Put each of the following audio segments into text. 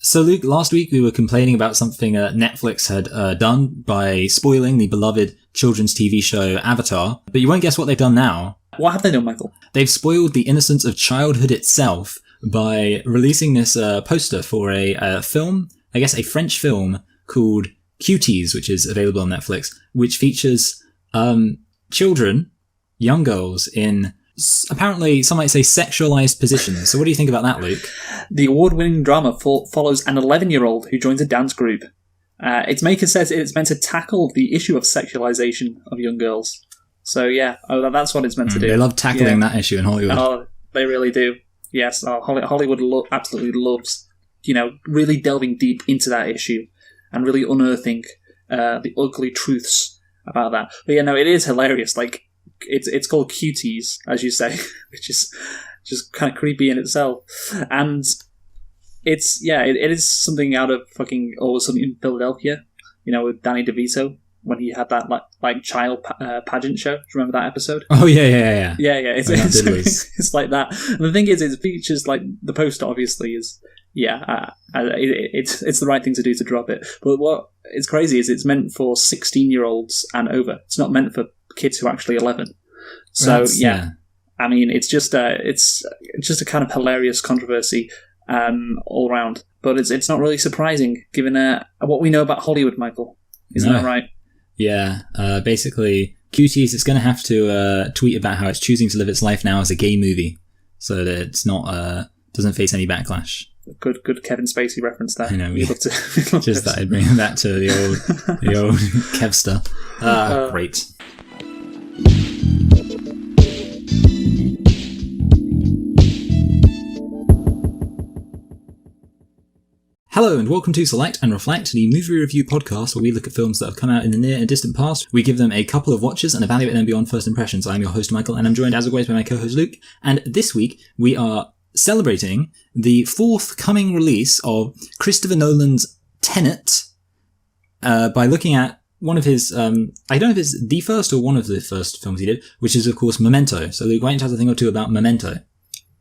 So, Luke, last week we were complaining about something Netflix had done by spoiling the beloved children's TV show Avatar, but you won't guess what they've done now. What have they done, Michael? They've spoiled the innocence of childhood itself by releasing this poster for a film, I guess a French film called Cuties, which is available on Netflix, which features children, young girls, in apparently some might say sexualized positions. So what do you think about that, Luke? The award-winning drama follows an 11-year-old who joins a dance group. Its maker says it's meant to tackle the issue of sexualization of young girls. So yeah, that's what it's meant to do. They love tackling that issue in Hollywood. Oh, they really do. Yes, Hollywood absolutely loves, really delving deep into that issue and really unearthing the ugly truths about that. But yeah, no, it is hilarious. Like, it's called Cuties, as you say, which is just kind of creepy in itself. And it is something out of fucking Always Sunny in Philadelphia, with Danny DeVito, when he had that like child pageant show. Do you remember that episode? Oh yeah. Yeah. It's like that. And the thing is, it features like the poster. Obviously, is it's the right thing to do to drop it. But what is crazy is it's meant for 16-year-olds and over. It's not meant for kids who are actually 11. So yeah. I mean, it's just a kind of hilarious controversy all around. But it's not really surprising given what we know about Hollywood, Michael. Isn't that right? Yeah, basically, Cuties is going to have to tweet about how it's choosing to live its life now as a gay movie, so that it's not doesn't face any backlash. Good Kevin Spacey reference there. I know, we just started bringing that to the old Kevster. Great. Hello and welcome to Select and Reflect, the movie review podcast where we look at films that have come out in the near and distant past. We give them a couple of watches and evaluate them beyond first impressions. I'm your host Michael, and I'm joined as always by my co-host Luke. And this week we are celebrating the forthcoming release of Christopher Nolan's Tenet by looking at one of his, I don't know if it's the first or one of the first films he did, which is of course Memento. So Luke, why don't you tell us a thing or two about Memento?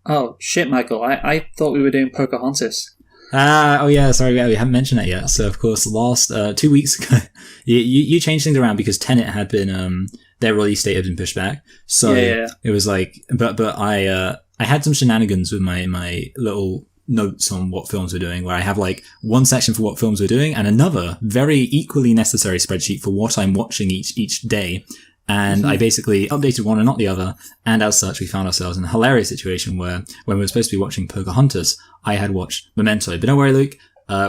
Oh shit, Michael, I thought we were doing Pocahontas. Oh yeah, sorry, we haven't mentioned that yet. So of course, last 2 weeks ago, you changed things around because Tenet had been their release date had been pushed back. So it was like, but I had some shenanigans with my little notes on what films we're doing, where I have like one section for what films we're doing and another very equally necessary spreadsheet for what I'm watching each day. And I basically updated one and not the other, and as such we found ourselves in a hilarious situation where when we were supposed to be watching Pocahontas, I had watched Memento. But don't worry, Luke,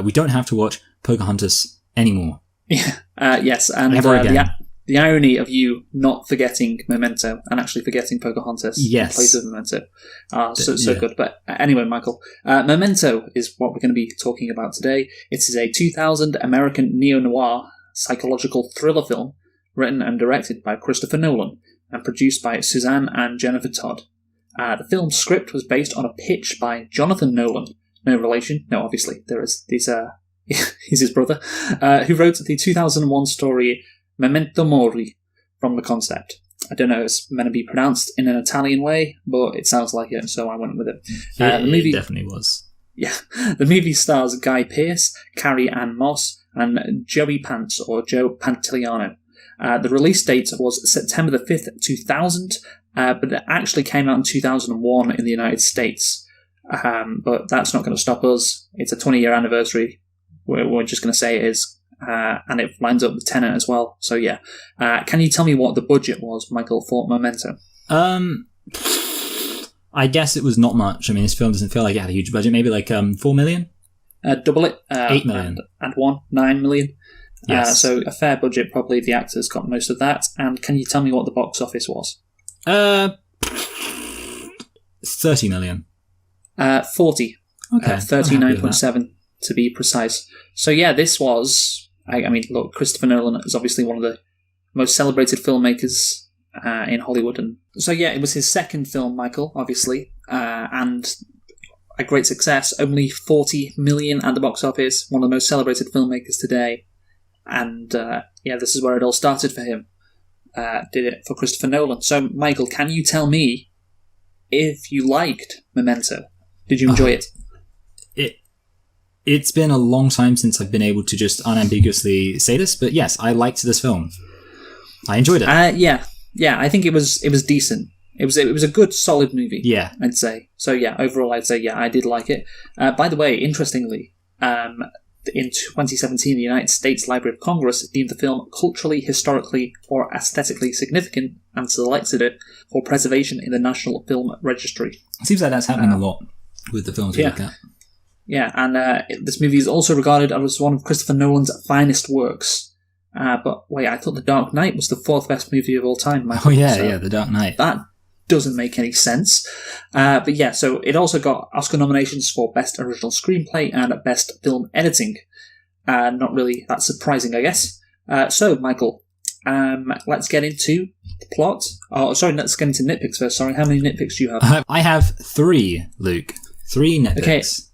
we don't have to watch Pocahontas anymore. Yeah, yes, and the irony of you not forgetting Memento and actually forgetting Pocahontas in place of Memento. So good. But anyway, Michael, Memento is what we're going to be talking about today. It is a 2000 American neo-noir psychological thriller film written and directed by Christopher Nolan, and produced by Suzanne and Jennifer Todd. The film's script was based on a pitch by Jonathan Nolan, no relation, no, obviously, there is he's his brother, who wrote the 2001 story Memento Mori from the concept. I don't know if it's meant to be pronounced in an Italian way, but it sounds like it, so I went with it. The movie definitely was. Yeah, the movie stars Guy Pearce, Carrie Ann Moss, and Joey Pants, or Joe Pantoliano. The release date was September the 5th, 2000, but it actually came out in 2001 in the United States. But that's not going to stop us. It's a 20-year anniversary. We're just going to say it is. And it lines up with Tenet as well. So yeah. Can you tell me what the budget was, Michael, for Memento? I guess it was not much. I mean, this film doesn't feel like it had a huge budget. Maybe like 4 million? Double it. 8 million. And 9 million. Yes. So a fair budget, probably the actors got most of that. And can you tell me what the box office was? 30 million. 40. Okay. 39.7 to be precise. So yeah, this was, I mean, look, Christopher Nolan is obviously one of the most celebrated filmmakers in Hollywood. And so yeah, it was his second film, Michael, obviously, and a great success. Only 40 million at the box office, one of the most celebrated filmmakers today. And this is where it all started for him. Did it for Christopher Nolan. So, Michael, can you tell me if you liked Memento? Did you enjoy it? it's been a long time since I've been able to just unambiguously say this, but yes, I liked this film. I enjoyed it. Yeah, I think it was decent. It was a good, solid movie. Yeah, I'd say. So yeah, overall, I'd say I did like it. By the way, interestingly, in 2017, the United States Library of Congress deemed the film culturally, historically, or aesthetically significant and selected it for preservation in the National Film Registry. It seems like that's happening a lot with the films we look at. Yeah, and this movie is also regarded as one of Christopher Nolan's finest works. But wait, I thought The Dark Knight was the 4th best movie of all time, Michael. Oh yeah, The Dark Knight. That doesn't make any sense. But yeah, so it also got Oscar nominations for Best Original Screenplay and Best Film Editing. Not really that surprising, I guess. So, Michael, let's get into the plot. Oh, sorry, let's get into nitpicks first. Sorry, how many nitpicks do you have? I have 3, Luke. 3 nitpicks.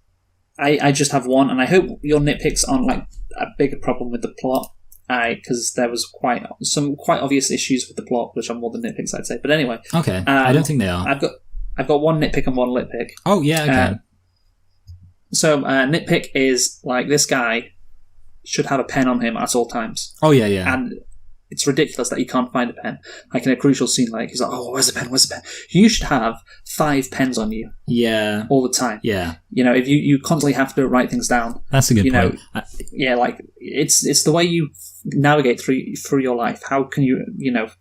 Okay, I just have 1, and I hope your nitpicks aren't like a bigger problem with the plot. Because there was quite obvious issues with the plot, which are more than nitpicks, I'd say. But anyway, okay, I don't think they are. I've got 1 nitpick and 1 lit pick. Oh yeah, okay. So nitpick is like this guy should have a pen on him at all times. Oh yeah. And it's ridiculous that he can't find a pen. Like in a crucial scene, like he's like, "Oh, where's the pen? Where's the pen?" You should have 5 pens on you. Yeah. All the time. Yeah. If you constantly have to write things down. That's a good point. Yeah, like it's the way you navigate through your life. How can you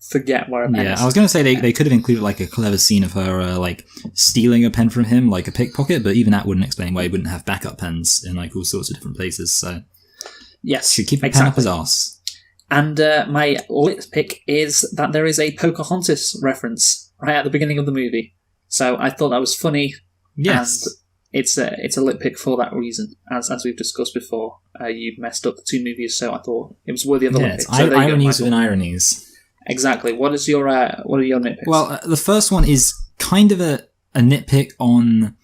forget where a pen is? I was going to say they could have included like a clever scene of her like stealing a pen from him, like a pickpocket, but even that wouldn't explain why he wouldn't have backup pens in like all sorts of different places. So yes, should keep a pen up his arse. And my lit pick is that there is a Pocahontas reference right at the beginning of the movie. So I thought that was funny. Yes. And it's a lit pick for that reason. As we've discussed before, you messed up the 2 movies, so I thought it was worthy of a lit pick. So ironies within ironies. Exactly. What are your nitpicks? Well, the first one is kind of a nitpick on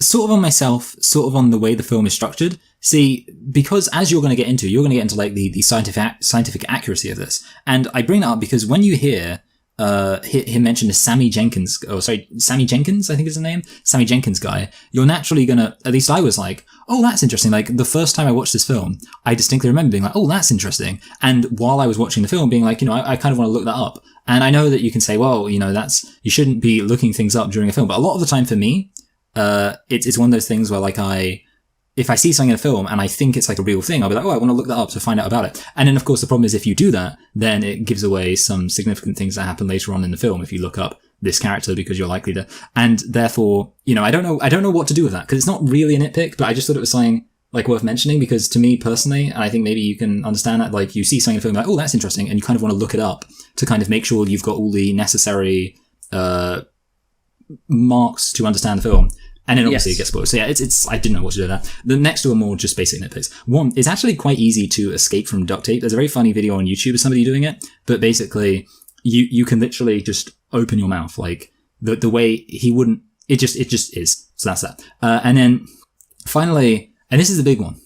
sort of on myself, sort of on the way the film is structured. See, because as you're going to get into like the scientific accuracy of this. And I bring that up because when you hear him mention the Sammy Jenkins, I think is the name, Sammy Jenkins guy, you're naturally gonna, at least I was like, oh, that's interesting. Like the first time I watched this film, I distinctly remember being like, oh, that's interesting. And while I was watching the film, being like, I kind of want to look that up. And I know that you can say, well, you shouldn't be looking things up during a film. But a lot of the time for me, it's one of those things where like if I see something in a film and I think it's like a real thing, I'll be like, oh, I want to look that up to find out about it. And then, of course, the problem is if you do that, then it gives away some significant things that happen later on in the film if you look up this character because you're likely to. And therefore, I don't know what to do with that because it's not really a nitpick, but I just thought it was something like worth mentioning because to me personally, and I think maybe you can understand that, like you see something in a film like, oh, that's interesting, and you kind of want to look it up to kind of make sure you've got all the necessary marks to understand the film. And then obviously it gets spoiled. So yeah, it's I didn't know what to do with that. The next two are more just basic nitpicks. One, it's actually quite easy to escape from duct tape. There's a very funny video on YouTube of somebody doing it, but basically you can literally just open your mouth like the way he wouldn't. It just is. So that's that. And then finally, and this is the big one.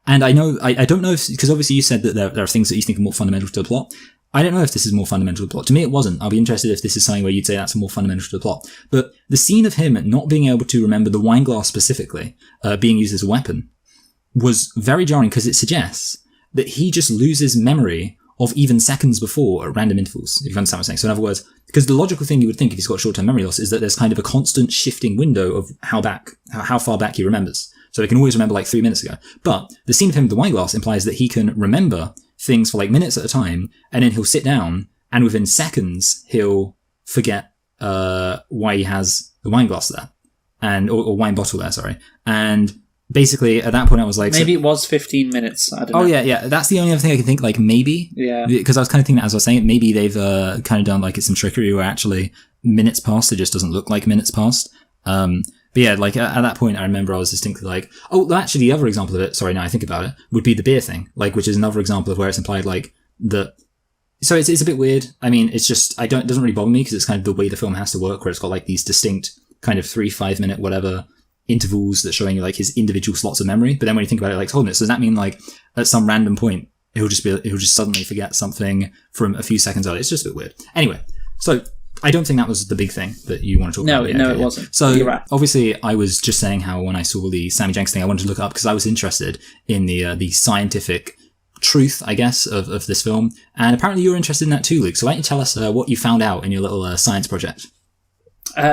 And I know I don't know if, because obviously you said that there are things that you think are more fundamental to the plot. I don't know if this is more fundamental to the plot. To me, it wasn't. I'll be interested if this is something where you'd say that's more fundamental to the plot. But the scene of him not being able to remember the wine glass specifically, being used as a weapon, was very jarring because it suggests that he just loses memory of even seconds before at random intervals, if you understand what I'm saying. So in other words, because the logical thing you would think if he's got short-term memory loss is that there's kind of a constant shifting window of how far back he remembers. So he can always remember like 3 minutes ago. But the scene of him with the wine glass implies that he can remember things for like minutes at a time, and then he'll sit down, and within seconds he'll forget why he has the wine glass there, or wine bottle there, sorry. And basically at that point I was like, maybe it was 15 minutes. I don't know. Oh yeah. That's the only other thing I can think. Like maybe, yeah, because I was kind of thinking that as I was saying it, maybe they've kind of done like it's some trickery where actually minutes passed, it just doesn't look like minutes passed. But yeah, like at that point, I remember I was distinctly like, oh, actually the other example of it, sorry, now I think about it, would be the beer thing, like, which is another example of where it's implied like that. So it's a bit weird. I mean, it's just, it doesn't really bother me because it's kind of the way the film has to work, where it's got like these distinct kind of 3-5 minute whatever intervals that showing you like his individual slots of memory. But then when you think about it, like, hold on, so does that mean like at some random point he'll just suddenly forget something from a few seconds earlier? It's just a bit weird. Anyway, so I don't think that was the big thing that you want to talk about. No, it wasn't. So right. Obviously, I was just saying how when I saw the Sammy Jenks thing, I wanted to look it up because I was interested in the scientific truth, I guess, of this film. And apparently you're interested in that too, Luke. So why don't you tell us what you found out in your little science project?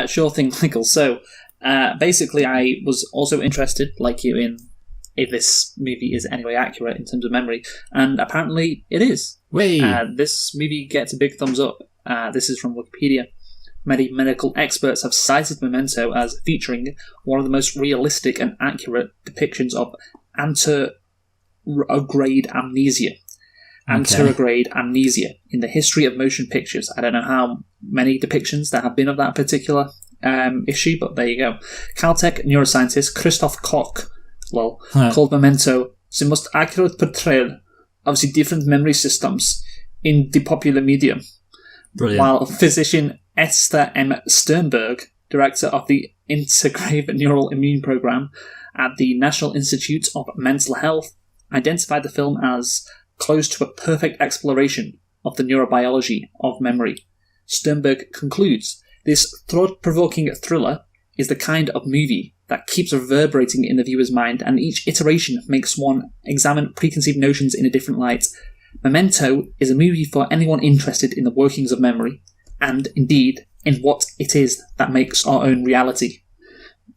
Sure thing, Michael. So basically, I was also interested, like you, in if this movie is anyway accurate in terms of memory, and apparently it is. This movie gets a big thumbs up. This is from Wikipedia. Many medical experts have cited Memento as featuring one of the most realistic and accurate depictions of anterograde amnesia. Anterograde amnesia in the history of motion pictures. I don't know how many depictions there have been of that particular issue, but there you go. Caltech neuroscientist Christoph Koch called Memento the most accurate portrayal of the different memory systems in the popular media. Brilliant. While physician Esther M. Sternberg, director of the Integrative Neural Immune Program at the National Institute of Mental Health, identified the film as close to a perfect exploration of the neurobiology of memory. Sternberg concludes, this thought-provoking thriller is the kind of movie that keeps reverberating in the viewer's mind, and each iteration makes one examine preconceived notions in a different light. Memento is a movie for anyone interested in the workings of memory, and indeed in what it is that makes our own reality.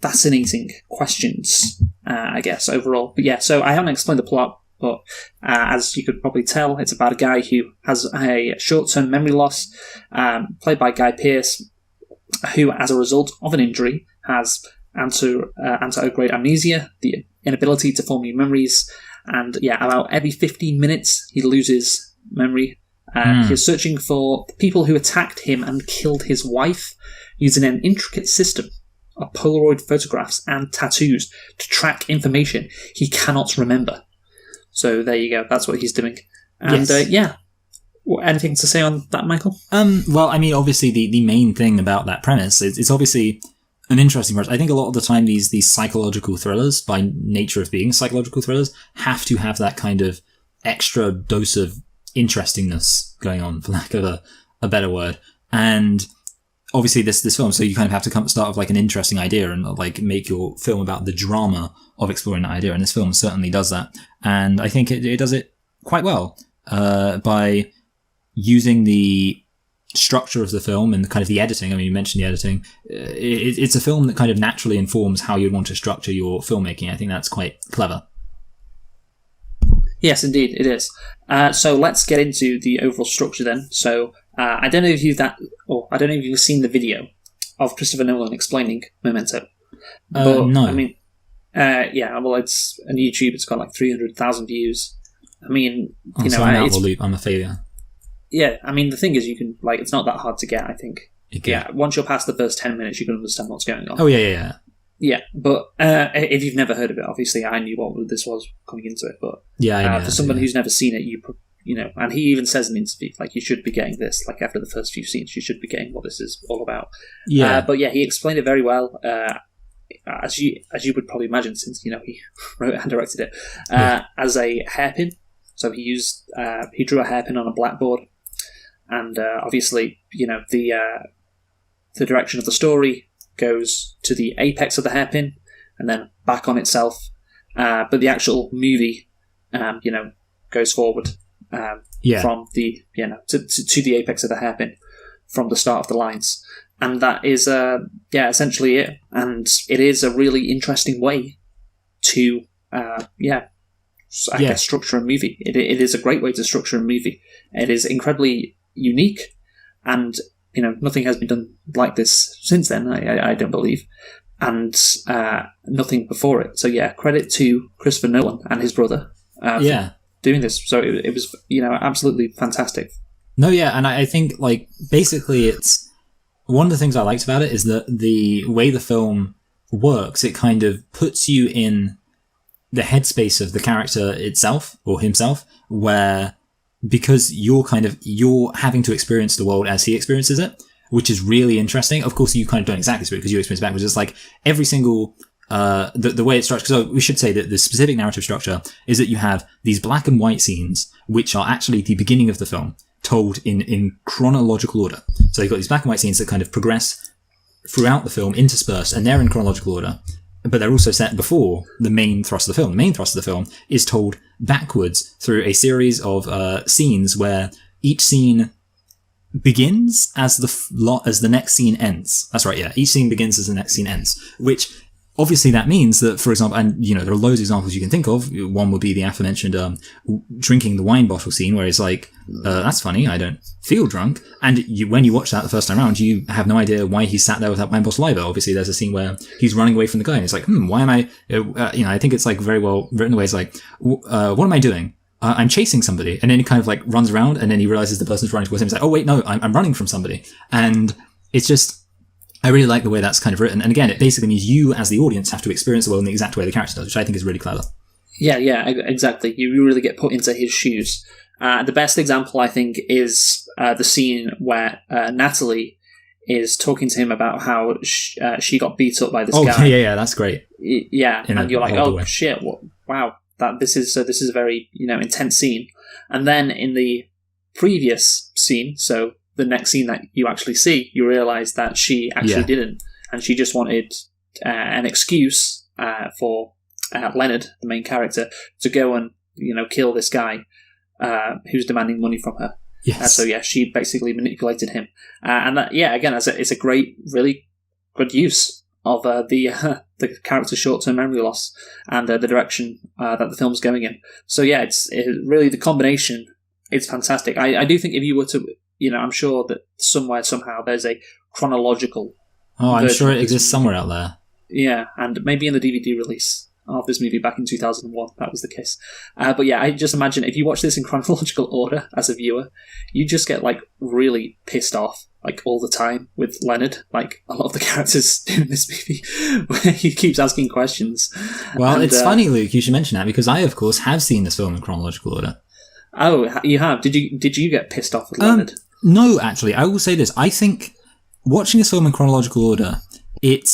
Fascinating questions, I guess, overall. But yeah, so I haven't explained the plot, but as you could probably tell, it's about a guy who has a short-term memory loss, played by Guy Pearce, who, as a result of an injury, has anterograde amnesia, the inability to form new memories, and about every 15 minutes he loses memory. He's searching for people who attacked him and killed his wife, using an intricate system of Polaroid photographs and tattoos to track information he cannot remember. So there you go, that's what he's doing. And yes. Anything to say on that, Michael? Well, I mean, obviously the main thing about that premise is it's obviously an interesting part. I think a lot of the time these psychological thrillers, by nature of being psychological thrillers, have to have that kind of extra dose of interestingness going on, for lack of a better word. And obviously this film, so you kind of have to start with like an interesting idea and like make your film about the drama of exploring that idea. And this film certainly does that. And I think it does it quite well by using the structure of the film and kind of the editing. I mean, you mentioned the editing. It's a film that kind of naturally informs how you'd want to structure your filmmaking. I think that's quite clever. Yes, indeed, it is. So let's get into the overall structure then. So I don't know if you've seen the video of Christopher Nolan explaining Memento. No. I mean, it's on YouTube. It's got like 300,000 views. I mean, I'm out of the loop. I'm a failure. Yeah, I mean, the thing is, you can it's not that hard to get. I think. Okay. Yeah, once you're past the first 10 minutes, you can understand what's going on. Oh yeah. Yeah, but if you've never heard of it, obviously I knew what this was coming into it. But for someone who's never seen it, you know, and he even says in the interview, like, you should be getting this. Like, after the first few scenes, you should be getting what this is all about. Yeah. But yeah, he explained it very well. As you would probably imagine, since he wrote and directed it, as a hairpin. So he drew a hairpin on a blackboard, and obviously, the direction of the story goes to the apex of the hairpin and then back on itself. But the actual movie, goes forward from the to the apex of the hairpin from the start of the lines, and that is essentially it. And it is a really interesting way to guess structure a movie. It is a great way to structure a movie. It is incredibly unique, and nothing has been done like this since then. I don't believe, and nothing before it. So yeah, credit to Christopher Nolan and his brother. For doing this. So it was absolutely fantastic. No, yeah, and I think like basically it's one of the things I liked about it is that the way the film works, it kind of puts you in the headspace of the character itself or himself, where because you're having to experience the world as he experiences it, which is really interesting. Of course, you kind of don't exactly experience it because you experience it backwards. It's like every single the way it's structured. So we should say that the specific narrative structure is that you have these black and white scenes, which are actually the beginning of the film. told in chronological order. So you've got these black and white scenes that kind of progress throughout the film, interspersed, and they're in chronological order. But they're also set before the main thrust of the film. The main thrust of the film is told backwards through a series of scenes where each scene begins as the next scene ends. That's right, yeah. Each scene begins as the next scene ends, which obviously that means that, for example, and there are loads of examples you can think of. One would be the aforementioned drinking the wine bottle scene, where it's like, that's funny, I don't feel drunk. And when you watch that the first time around, you have no idea why he sat there with that wine bottle either. Obviously, there's a scene where he's running away from the guy, and it's like, why am I? I think it's like very well written the way it's like, what am I doing? I'm chasing somebody, and then he kind of like runs around, and then he realizes the person's running towards him. He's like, oh wait, no, I'm running from somebody, and it's just. I really like the way that's kind of written. And again, it basically means you, as the audience, have to experience the world in the exact way the character does, which I think is really clever. Yeah, exactly. You really get put into his shoes. The best example, I think, is the scene where Natalie is talking to him about how she got beat up by this guy. Yeah, that's great. Yeah, and you're like, oh, shit, wow, this is a very intense scene. And then in the previous scene, so the next scene that you actually see, you realise that she actually didn't, and she just wanted an excuse for Leonard, the main character, to go and kill this guy who's demanding money from her. Yes. So she basically manipulated him, and that again, it's a great, really good use of the character's short-term memory loss and the direction that the film's going in. So it's really the combination. It's fantastic. I do think if you were to I'm sure that somewhere, somehow, there's a chronological. Oh, I'm sure it exists somewhere out there. Yeah, and maybe in the DVD release of this movie back in 2001, that was the case. But I just imagine if you watch this in chronological order as a viewer, you just get like really pissed off like all the time with Leonard, like a lot of the characters in this movie, where he keeps asking questions. Well, it's funny, Luke, you should mention that, because I, of course, have seen this film in chronological order. Oh, you have? Did you get pissed off with Leonard? No, actually, I will say this. I think watching this film in chronological order, it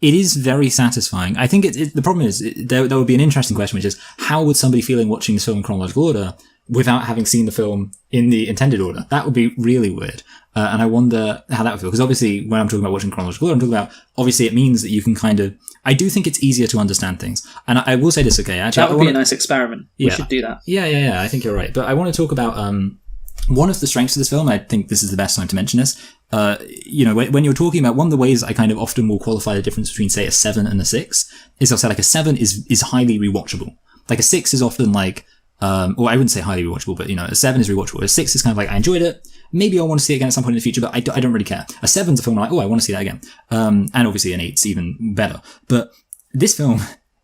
is very satisfying. I think the problem is there would be an interesting question, which is how would somebody feel in watching this film in chronological order without having seen the film in the intended order? That would be really weird. And I wonder how that would feel. Because obviously, when I'm talking about watching chronological order, I'm talking about, obviously, it means that you can kind of... I do think it's easier to understand things. And I will say this, okay? Actually, that would be a nice experiment. We should do that. Yeah, I think you're right. But I want to talk about... one of the strengths of this film, I think this is the best time to mention this, when you're talking about one of the ways I kind of often will qualify the difference between, say, a 7 and a 6, is I'll say like a 7 is highly rewatchable. Like a 6 is often like, or I wouldn't say highly rewatchable, but a 7 is rewatchable. A 6 is kind of like, I enjoyed it, maybe I want to see it again at some point in the future, but I don't really care. A 7's a film I'm like, I want to see that again. And obviously an 8's even better. But this film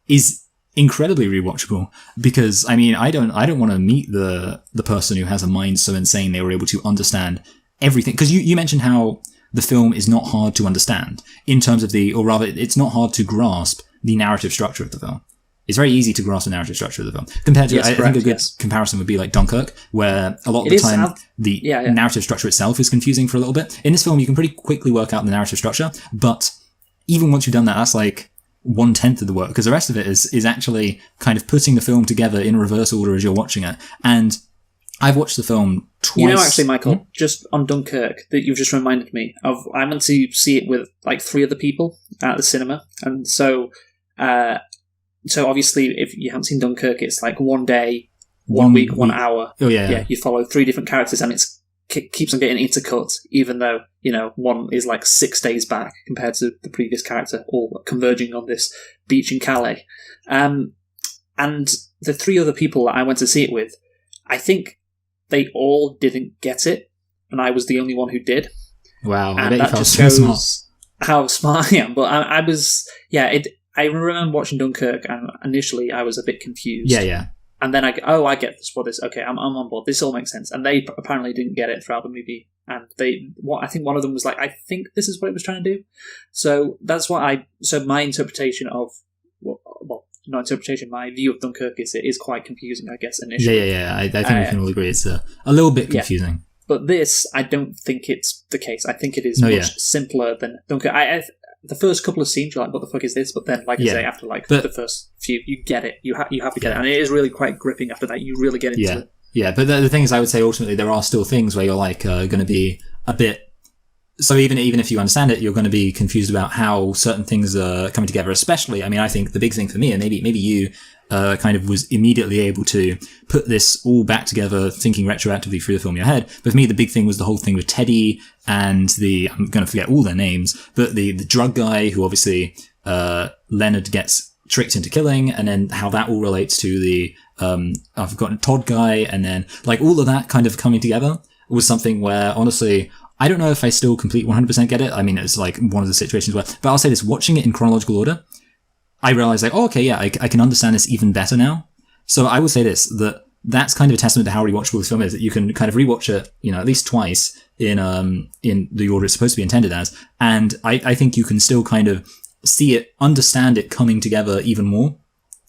is incredibly rewatchable because I don't want to meet the person who has a mind so insane they were able to understand everything. Because you mentioned how the film is not hard to understand in terms of it's not hard to grasp the narrative structure of the film. It's very easy to grasp the narrative structure of the film compared to I think a good comparison would be like Dunkirk, where a lot of the time the narrative structure itself is confusing for a little bit. In this film, you can pretty quickly work out the narrative structure, but even once you've done that, that's like 1/10 of the work, because the rest of it is actually kind of putting the film together in reverse order as you're watching it. And I've watched the film twice. Actually, Michael, just on Dunkirk, that you've just reminded me of, I went to see it with like 3 other people at the cinema, and so obviously if you haven't seen Dunkirk, it's like 1 day, 1 week, 1 hour. Oh yeah. You follow 3 different characters, and it's keeps on getting intercut, even though one is like 6 days back compared to the previous character, all converging on this beach in Calais. And the 3 other people that I went to see it with, I think they all didn't get it, and I was the only one who did. Wow, and I bet that you felt just so shows smart. How smart I am. But I was, I remember watching Dunkirk, and initially I was a bit confused. Yeah. And then I get this. What this? Okay, I'm on board. This all makes sense. And they apparently didn't get it throughout the movie. And I think one of them was like, I think this is what it was trying to do. So that's what so my interpretation of, not interpretation, my view of Dunkirk is quite confusing, I guess, initially. Yeah. I think we can all agree it's a little bit confusing. Yeah. But this, I don't think it's the case. I think it is much simpler than Dunkirk. The first couple of scenes, you're like, what the fuck is this? But then, like I say, after the first few, you get it. You have to get it. And it is really quite gripping after that. You really get into it. Yeah, but the thing is, I would say ultimately there are still things where you're like going to be a bit. So even if you understand it, you're going to be confused about how certain things are coming together. Especially, I mean, I think the big thing for me, and maybe you kind of was immediately able to put this all back together, thinking retroactively through the film in your head. But for me, the big thing was the whole thing with Teddy and I'm going to forget all their names, but the drug guy who obviously Leonard gets tricked into killing, and then how that all relates to the I've forgotten Todd guy, and then like all of that kind of coming together was something where honestly I don't know if I still complete 100% get it. I mean, it's like one of the situations where, but I'll say this, watching it in chronological order, I realized like, oh, okay, yeah, I can understand this even better now. So I will say this, that's kind of a testament to how rewatchable this film is, that you can kind of rewatch it, at least twice in the order it's supposed to be intended as. And I think you can still kind of see it, understand it coming together even more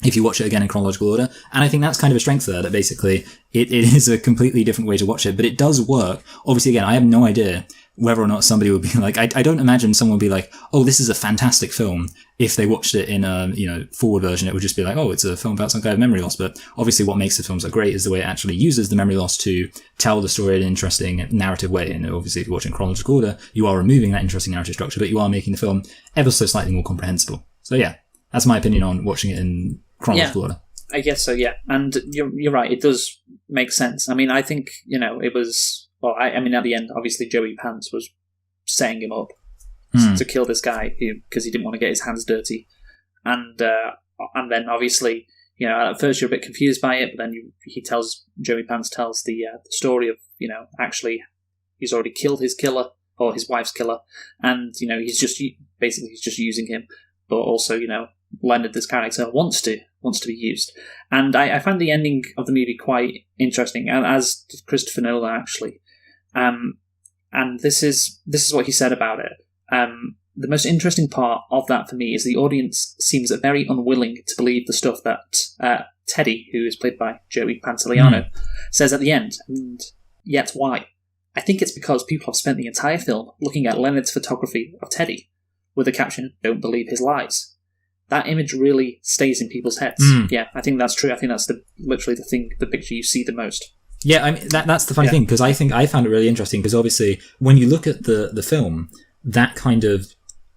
if you watch it again in chronological order. And I think that's kind of a strength there, that basically it is a completely different way to watch it, but it does work. Obviously, again, I have no idea whether or not somebody would be like, I don't imagine someone would be like, oh, this is a fantastic film. If they watched it in a, forward version, it would just be like, oh, it's a film about some kind of memory loss. But obviously what makes the film so great is the way it actually uses the memory loss to tell the story in an interesting narrative way. And obviously if you watch it in chronological order, you are removing that interesting narrative structure, but you are making the film ever so slightly more comprehensible. So yeah, that's my opinion on watching it in chronological order. I guess so, yeah. And you're right, it does make sense. I mean, I think, it was, well, I mean, at the end, obviously Joey Pants was setting him up to kill this guy because he didn't want to get his hands dirty. And then obviously, at first you're a bit confused by it, but then Joey Pants tells the story of, actually he's already killed his killer, or his wife's killer, and, he's just using him. But also, Leonard, this character, wants to be used. And I find the ending of the movie quite interesting, as did Christopher Nolan, actually. And this is what he said about it. The most interesting part of that for me is the audience seems very unwilling to believe the stuff that Teddy, who is played by Joey Pantoliano, says at the end. And yet why? I think it's because people have spent the entire film looking at Leonard's photography of Teddy with the caption, "Don't believe his lies." That image really stays in people's heads. Yeah, I think that's true. I think that's literally the picture you see the most. Yeah, I mean, that's the funny thing, because I think I found it really interesting, because obviously when you look at the film, that kind of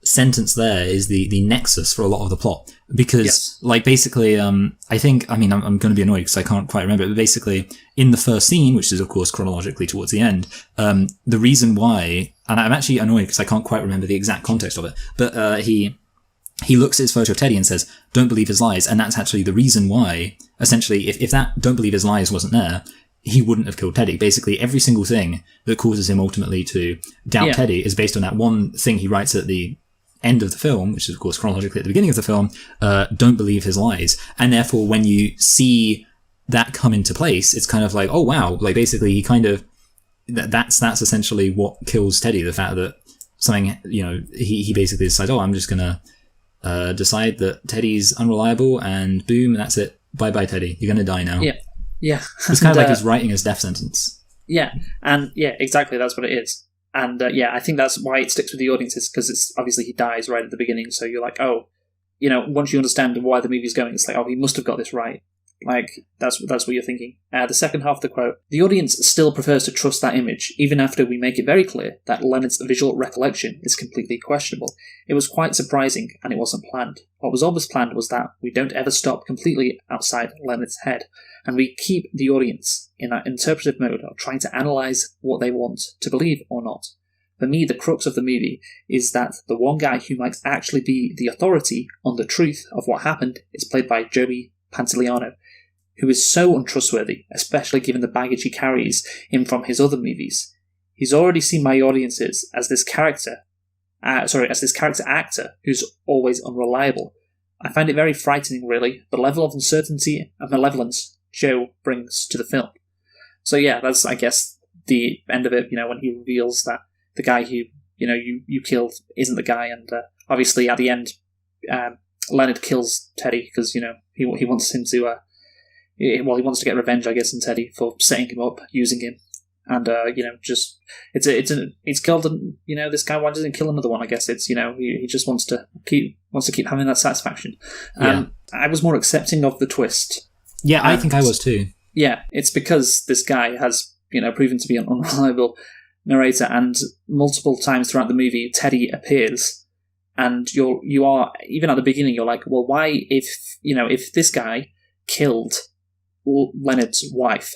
sentence there is the nexus for a lot of the plot. Because, like, basically, I think, I mean, I'm going to be annoyed because I can't quite remember it, but basically, in the first scene, which is, of course, chronologically towards the end, the reason why, and I'm actually annoyed because I can't quite remember the exact context of it, but he looks at his photo of Teddy and says, "Don't believe his lies," and that's actually the reason why, essentially, if that "don't believe his lies" wasn't there, he wouldn't have killed Teddy. Basically, every single thing that causes him ultimately to doubt Teddy is based on that one thing he writes at the end of the film, which is, of course, chronologically at the beginning of the film, "Don't believe his lies." And therefore, when you see that come into place, it's kind of like, oh, wow. Like, basically, he kind of... That's essentially what kills Teddy, the fact that something, he basically decides, oh, I'm just going to decide that Teddy's unreliable, and boom, that's it. Bye-bye, Teddy. You're going to die now. Yeah. It's kind of like he's writing his death sentence. Yeah, and exactly, that's what it is. And I think that's why it sticks with the audiences, because it's obviously he dies right at the beginning, so you're like, oh, once you understand why the movie's going, it's like, oh, he must have got this right. Like, that's what you're thinking. The second half of the quote, "The audience still prefers to trust that image, even after we make it very clear that Leonard's visual recollection is completely questionable. It was quite surprising, and it wasn't planned. What was always planned was that we don't ever stop completely outside Leonard's head, and we keep the audience in that interpretive mode of trying to analyse what they want to believe or not. For me, the crux of the movie is that the one guy who might actually be the authority on the truth of what happened is played by Joey Pantoliano, who is so untrustworthy, especially given the baggage he carries in from his other movies. He's already seen my audiences as this character actor who's always unreliable. I find it very frightening, really, the level of uncertainty and malevolence Joe brings to the film." So yeah, that's, I guess, the end of it, when he reveals that the guy who, you killed isn't the guy, and obviously at the end, Leonard kills Teddy because, he wants him to, he wants to get revenge, I guess, on Teddy for setting him up, using him. And, he's killed, this guy, why doesn't he kill another one? I guess it's, he just wants to keep having that satisfaction. I was more accepting of the twist. Yeah, I think I was too. Yeah, it's because this guy has, proven to be an unreliable narrator, and multiple times throughout the movie, Teddy appears, and you are even at the beginning, you're like, well, why if this guy killed Leonard's wife,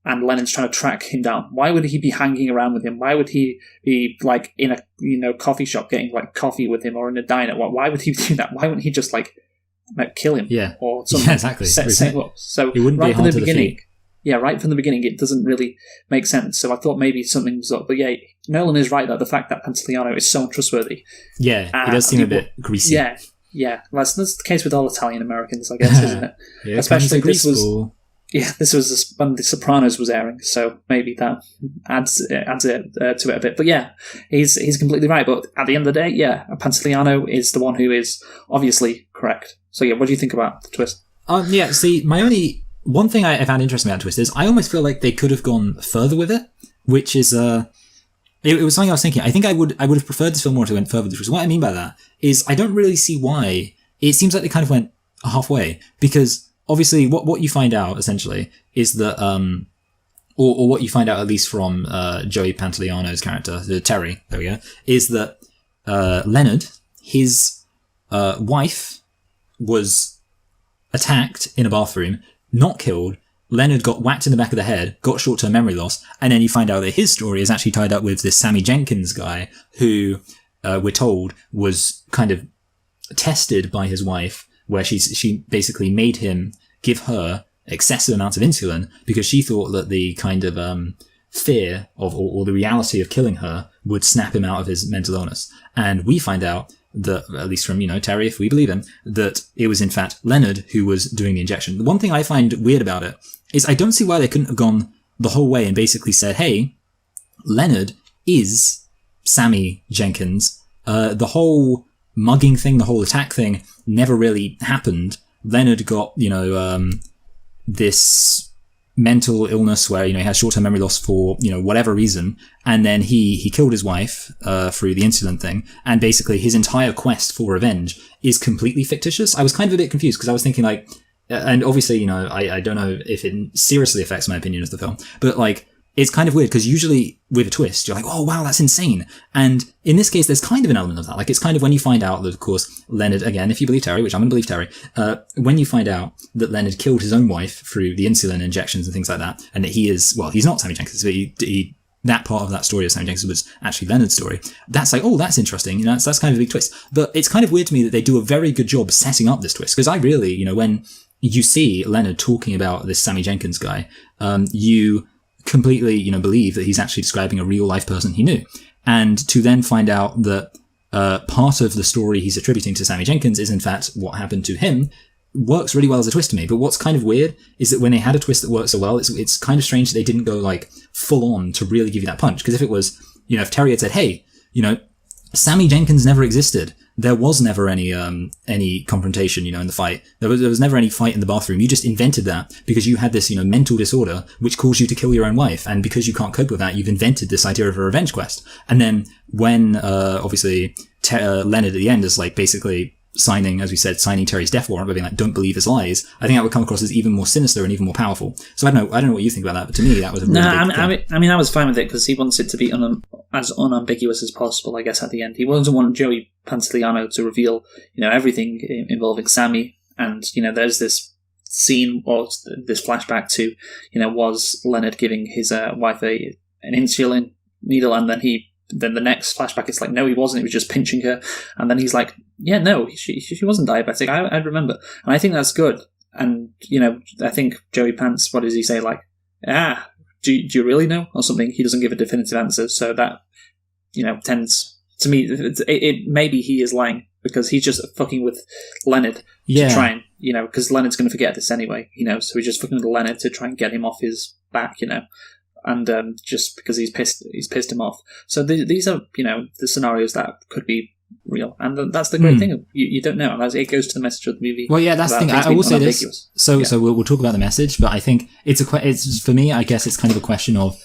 and Leonard's trying to track him down, why would he be hanging around with him? Why would he be like in a coffee shop getting like coffee with him, or in a diner? Why would he do that? Why wouldn't he just like kill him? Yeah, or something? Yeah, exactly. So he wouldn't right be from the to beginning. Defeat. Yeah, right from the beginning, it doesn't really make sense. So I thought maybe something was up. But yeah, Nolan is right that the fact that Pantoliano is so untrustworthy. Yeah, he does seem a bit greasy. Yeah. That's the case with all Italian Americans, I guess, isn't it? Yeah, especially this was when The Sopranos was airing, so maybe that adds it to it a bit. But yeah, he's completely right. But at the end of the day, yeah, Pantoliano is the one who is obviously correct. So yeah, what do you think about the twist? Yeah, see, one thing I found interesting about the twist is I almost feel like they could have gone further with it, which is it was something I was thinking. I think I would have preferred this film more to went further with the twist. What I mean by that is I don't really see why. It seems like they kind of went halfway, because obviously what you find out essentially is that or what you find out at least from Joey Pantoliano's character, Terry, there we go, is that Leonard, his wife, was attacked in a bathroom, not killed. Leonard got whacked in the back of the head, got short-term memory loss, and then you find out that his story is actually tied up with this Sammy Jenkins guy who, we're told, was kind of tested by his wife, where she basically made him give her excessive amounts of insulin because she thought that the kind of fear of or the reality of killing her would snap him out of his mental illness. And we find out that, at least from, Terry, if we believe him, that it was in fact Leonard who was doing the injection. The one thing I find weird about it is I don't see why they couldn't have gone the whole way and basically said, hey, Leonard is Sammy Jenkins. The whole mugging thing, the whole attack thing never really happened. Leonard got, this mental illness where, he has short-term memory loss for, whatever reason. And then he killed his wife through the insulin thing. And basically his entire quest for revenge is completely fictitious. I was kind of a bit confused because I was thinking like, and obviously, I don't know if it seriously affects my opinion of the film, but like, it's kind of weird because usually with a twist, you're like, oh, wow, that's insane. And in this case, there's kind of an element of that. Like, it's kind of when you find out that, of course, Leonard, again, if you believe Terry, which I'm going to believe Terry, when you find out that Leonard killed his own wife through the insulin injections and things like that, and that he is, well, he's not Sammy Jenkins, but that part of that story of Sammy Jenkins was actually Leonard's story. That's like, oh, that's interesting. That's kind of a big twist. But it's kind of weird to me that they do a very good job setting up this twist. Because I really, when you see Leonard talking about this Sammy Jenkins guy, you completely, believe that he's actually describing a real life person he knew. And to then find out that part of the story he's attributing to Sammy Jenkins is in fact what happened to him works really well as a twist to me. But what's kind of weird is that when they had a twist that works so well, it's kind of strange that they didn't go like full on to really give you that punch. Because if it was, if Terry had said, hey, Sammy Jenkins never existed. There was never any confrontation, in the fight. There was never any fight in the bathroom. You just invented that because you had this, mental disorder which caused you to kill your own wife. And because you can't cope with that, you've invented this idea of a revenge quest. And then when, obviously, Leonard at the end is like basically signing Terry's death warrant by being like, don't believe his lies, I think that would come across as even more sinister and even more powerful. So I don't know what you think about that, but to me that was a really big thing. I was fine with it because he wants it to be as unambiguous as possible, I guess, at the end. He doesn't want Joey Pantoliano to reveal, everything involving Sammy. And, there's this scene or this flashback to, was Leonard giving his wife an insulin needle, and then the next flashback, it's like, no, he wasn't. He was just pinching her. And then he's like, yeah, no, she wasn't diabetic. I remember. And I think that's good. And, I think Joey Pants, what does he say? Like, do you really know? Or something. He doesn't give a definitive answer. So that, tends to me, maybe he is lying because he's just fucking with Leonard to try and, because Leonard's going to forget this anyway, so he's just fucking with Leonard to try and get him off his back, and just because he's pissed him off. So these are, the scenarios that could be real, and that's the great thing. You don't know, and it goes to the message of the movie. Well, yeah, that's the thing. I will say this. So we'll talk about the message, but I think it's for me. I guess it's kind of a question of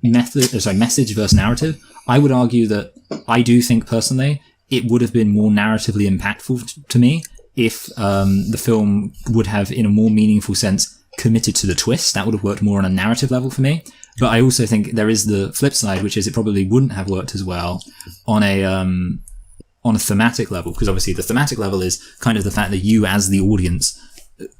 message versus narrative. I would argue that I do think personally it would have been more narratively impactful to me if the film would have, in a more meaningful sense, committed to the twist. That would have worked more on a narrative level for me. But I also think there is the flip side, which is it probably wouldn't have worked as well on a thematic level, because obviously the thematic level is kind of the fact that you as the audience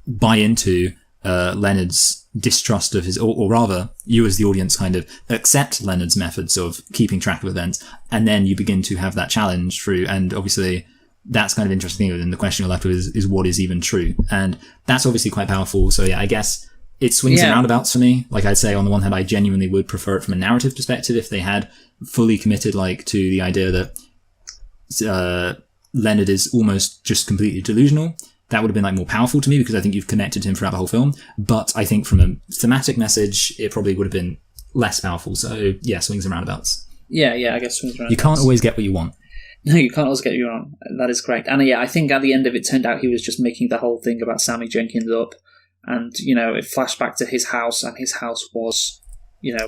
buy into Leonard's distrust of his, or rather, you as the audience kind of accept Leonard's methods of keeping track of events, and then you begin to have that challenge through, and obviously that's kind of interesting, and the question you're left with is what is even true, and that's obviously quite powerful. So yeah, I guess it swings and roundabouts for me. Like I'd say, on the one hand, I genuinely would prefer it from a narrative perspective if they had fully committed like to the idea that Leonard is almost just completely delusional. That would have been like more powerful to me, because I think you've connected to him throughout the whole film. But I think from a thematic message, it probably would have been less powerful. So yeah, swings and roundabouts. Yeah, I guess swings and roundabouts. You can't always get what you want. No, you can't always get what you want. That is correct. And yeah, I think at the end of it turned out he was just making the whole thing about Sammy Jenkins up. And, it flashed back to his house, and his house was,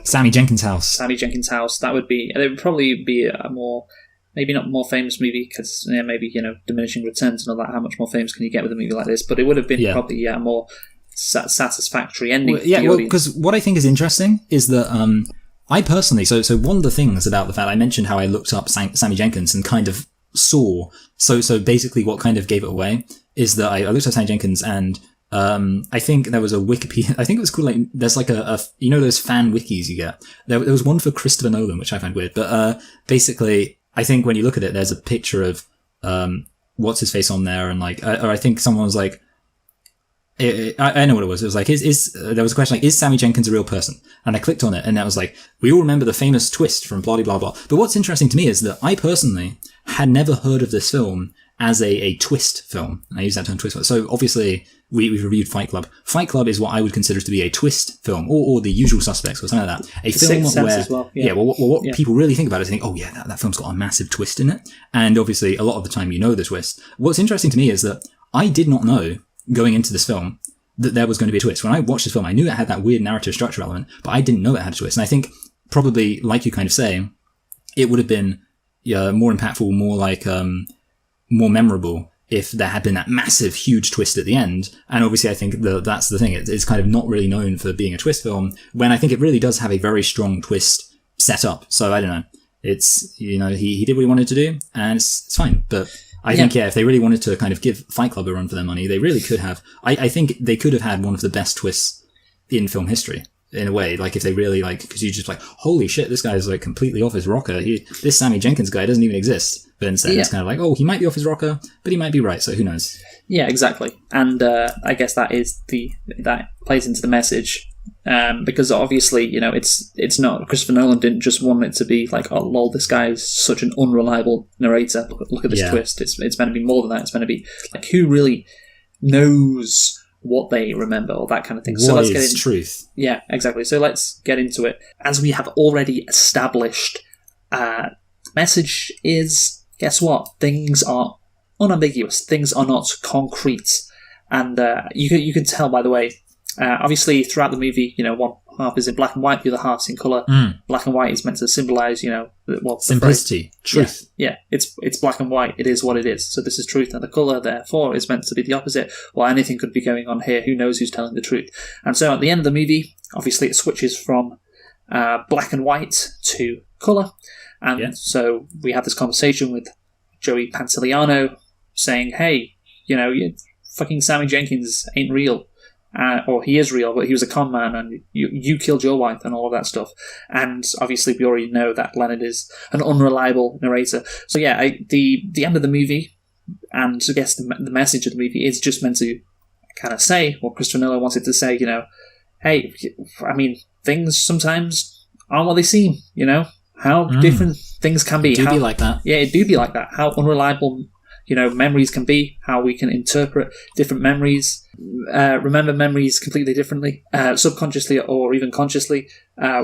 Sammy Jenkins' house. Sammy Jenkins' house. That would would probably be a more, maybe not more famous movie, because maybe, diminishing returns and all that. How much more famous can you get with a movie like this? But it would have been probably a more satisfactory ending. Because what I think is interesting is that I personally, so one of the things about the fact I mentioned how I looked up Sammy Jenkins and kind of saw, so basically what kind of gave it away is that I looked up Sammy Jenkins, and I think there was a Wikipedia, I think it was called there's like a those fan wikis you get. There was one for Christopher Nolan, which I find weird, but basically I think when you look at it, there's a picture of what's his face on there, and or I think someone was like, I know what it was. It was like, there was a question like, is Sammy Jenkins a real person? And I clicked on it, and that was like, we all remember the famous twist from blah, blah, blah. But what's interesting to me is that I personally had never heard of this film as a twist film. And I use that term, twist film. So obviously, we've reviewed Fight Club. Fight Club is what I would consider to be a twist film, or The Usual Suspects, or something like that. A film where, as well. What people really think about it is think, oh yeah, that film's got a massive twist in it. And obviously, a lot of the time you know the twist. What's interesting to me is that I did not know, going into this film, that there was going to be a twist. When I watched this film, I knew it had that weird narrative structure element, but I didn't know it had a twist. And I think probably, like you kind of say, it would have been more impactful, more memorable if there had been that massive, huge twist at the end. And obviously I think that's the thing. It's kind of not really known for being a twist film, when I think it really does have a very strong twist set up. So I don't know. It's, he did what he wanted to do, and it's fine. But I think, if they really wanted to kind of give Fight Club a run for their money, they really could have. I think they could have had one of the best twists in film history, in a way. Like, if they really, because you just holy shit, this guy's completely off his rocker. This Sammy Jenkins guy doesn't even exist. But instead it's kind of like, oh, he might be off his rocker, but he might be right, so who knows? Yeah, exactly. And I guess that plays into the message. Because obviously, it's not, Christopher Nolan didn't just want it to be like, oh lol, this guy is such an unreliable narrator. Look at this twist. It's meant to be more than that. It's meant to be like, who really knows what they remember, or that kind of thing. So let's get into truth. Yeah, exactly. So let's get into it. As we have already established, message is, guess what? Things are unambiguous. Things are not concrete. And you can tell, by the way, obviously throughout the movie, one half is in black and white, the other half's in colour. Black and white is meant to symbolise, simplicity, truth. Yeah, it's black and white. It is what it is. So this is truth, and the colour, therefore, is meant to be the opposite. Well, anything could be going on here. Who knows who's telling the truth? And so at the end of the movie, obviously it switches from black and white to colour. And so we have this conversation with Joey Pantoliano saying, hey, fucking Sammy Jenkins ain't real. Or he is real, but he was a con man, and you killed your wife, and all of that stuff. And obviously, we already know that Leonard is an unreliable narrator. So yeah, the end of the movie, and I guess the message of the movie is just meant to kind of say what Christopher Nolan wanted to say. Hey, I mean, things sometimes aren't what they seem. How different things can be. It do be like that. Yeah, it do be like that. How unreliable memories can be, how we can interpret different memories, remember memories completely differently, subconsciously or even consciously.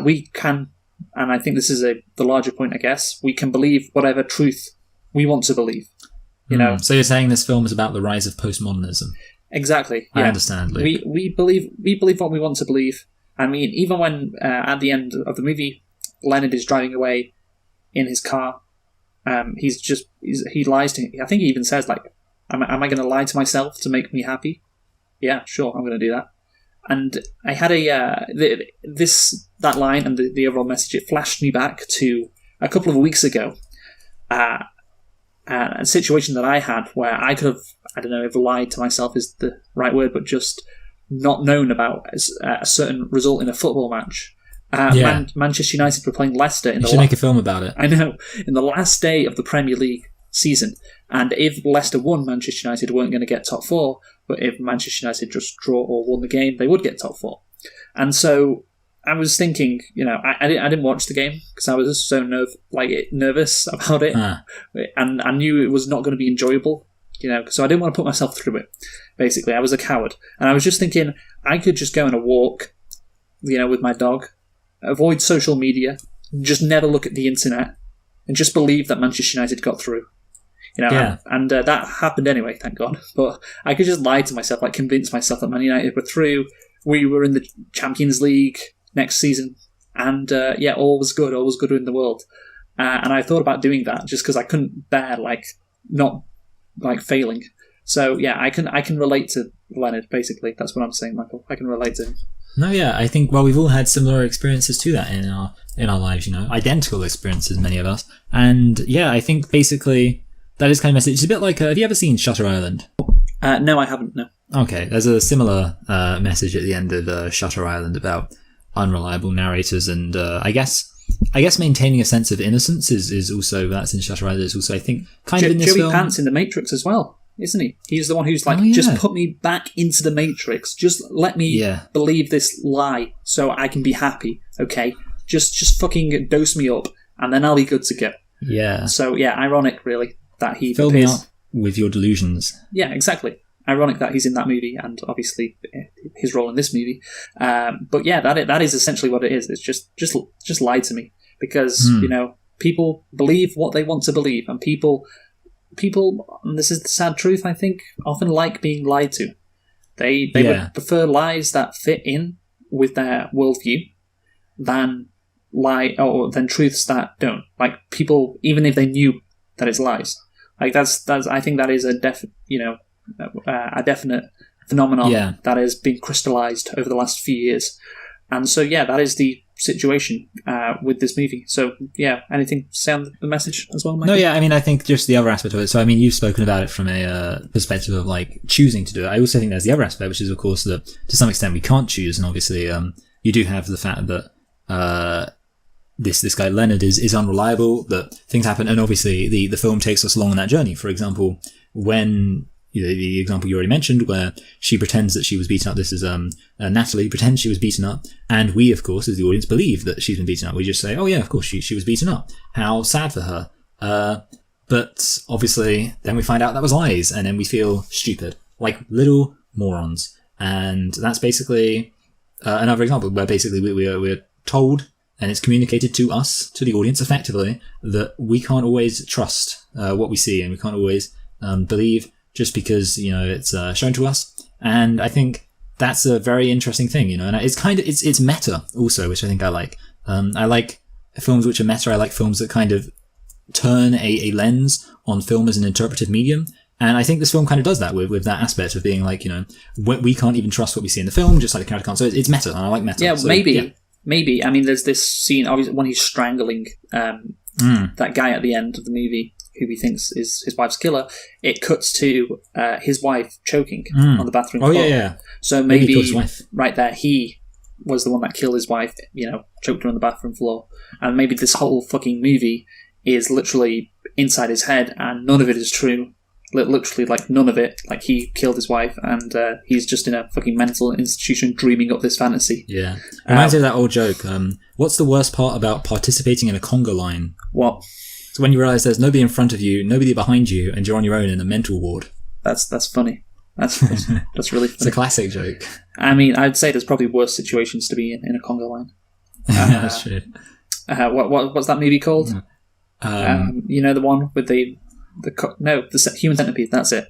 We can, and I think this is the larger point, I guess, we can believe whatever truth we want to believe. So you're saying this film is about the rise of postmodernism? Exactly. Yeah. I understand, Luke. We believe what we want to believe. I mean, even when at the end of the movie, Leonard is driving away in his car. He lies to him. I think he even says, am I going to lie to myself to make me happy? Yeah, sure, I'm going to do that. And I had that line and the overall message, it flashed me back to a couple of weeks ago, a situation that I had where I could have, I don't know if lied to myself is the right word, but just not known about a certain result in a football match. Manchester United were playing Leicester. You should make a film about it. I know. In the last day of the Premier League season. And if Leicester won, Manchester United weren't going to get top four. But if Manchester United just draw or won the game, they would get top four. And so I was thinking, I didn't watch the game because I was just so nervous about it. And I knew it was not going to be enjoyable, so I didn't want to put myself through it. Basically, I was a coward. And I was just thinking I could just go on a walk, with my dog, avoid social media, just never look at the internet, and just believe that Manchester United got through. And that happened anyway, thank God. But I could just lie to myself, convince myself that Man United were through. We were in the Champions League next season, and all was good in the world. And I thought about doing that just because I couldn't bear not failing. So I can relate to Leonard. Basically, that's what I'm saying, Michael. I can relate to him. No, yeah, I think we've all had similar experiences to that in our lives. Identical experiences, many of us. And I think basically that is kind of message. It's a bit like have you ever seen Shutter Island? No, I haven't. No. Okay, there's a similar message at the end of Shutter Island about unreliable narrators, and I guess maintaining a sense of innocence is also, that's in Shutter Island. Is also, I think, kind of in this Joey film. Pants in The Matrix as well, isn't he? He's the one who's just put me back into the Matrix. Just let me believe this lie so I can be happy. Okay, just fucking dose me up, and then I'll be good to go. Yeah. So ironic, really, that he fill me up with your delusions. Yeah, exactly. Ironic that he's in that movie, and obviously his role in this movie. But that is essentially what it is. It's just lie to me, because people believe what they want to believe, and people, and this is the sad truth, I think, often like being lied to. They would prefer lies that fit in with their worldview than truths that don't. Like, people, even if they knew that it's lies, that's I think that is a definite phenomenon that has been crystallized over the last few years. And so, that is the situation with this movie. So, anything to say on the message as well, Michael? No, I think just the other aspect of it. So, you've spoken about it from a perspective of choosing to do it. I also think there's the other aspect, which is, of course, that to some extent we can't choose. And obviously, you do have the fact that this guy Leonard is unreliable, that things happen, and obviously the film takes us along on that journey. For example, when the example you already mentioned, where she pretends that she was beaten up. This is Natalie pretends she was beaten up, and we, of course, as the audience, believe that she's been beaten up. We just say, oh yeah, of course she was beaten up. How sad for her. But obviously, then we find out that was lies, and then we feel stupid, like little morons. And that's basically another example where basically we're told, and it's communicated to us, to the audience, effectively, that we can't always trust what we see, and we can't always believe just because it's shown to us. And I think that's a very interesting thing, and it's it's meta also, which I think I like. I like films which are meta. I like films that kind of turn a lens on film as an interpretive medium. And I think this film kind of does that with that aspect of being we can't even trust what we see in the film, just like the character can't. So it's meta, and I like meta. Yeah, so, maybe. I mean, there's this scene, obviously, when he's strangling that guy at the end of the movie, who he thinks is his wife's killer. It cuts to his wife choking on the bathroom floor. Yeah. So maybe right there, he was the one that killed his wife, choked her on the bathroom floor. And maybe this whole fucking movie is literally inside his head, and none of it is true. Literally, none of it. He killed his wife, and he's just in a fucking mental institution dreaming up this fantasy. Yeah. Reminds me of that old joke. What's the worst part about participating in a conga line? What? So when you realise there's nobody in front of you, nobody behind you, and you're on your own in a mental ward. That's funny. That's really funny. It's a classic joke. I mean, I'd say there's probably worse situations to be in a conga line. That's true. What's that movie called? The one with the Human Centipede. That's it.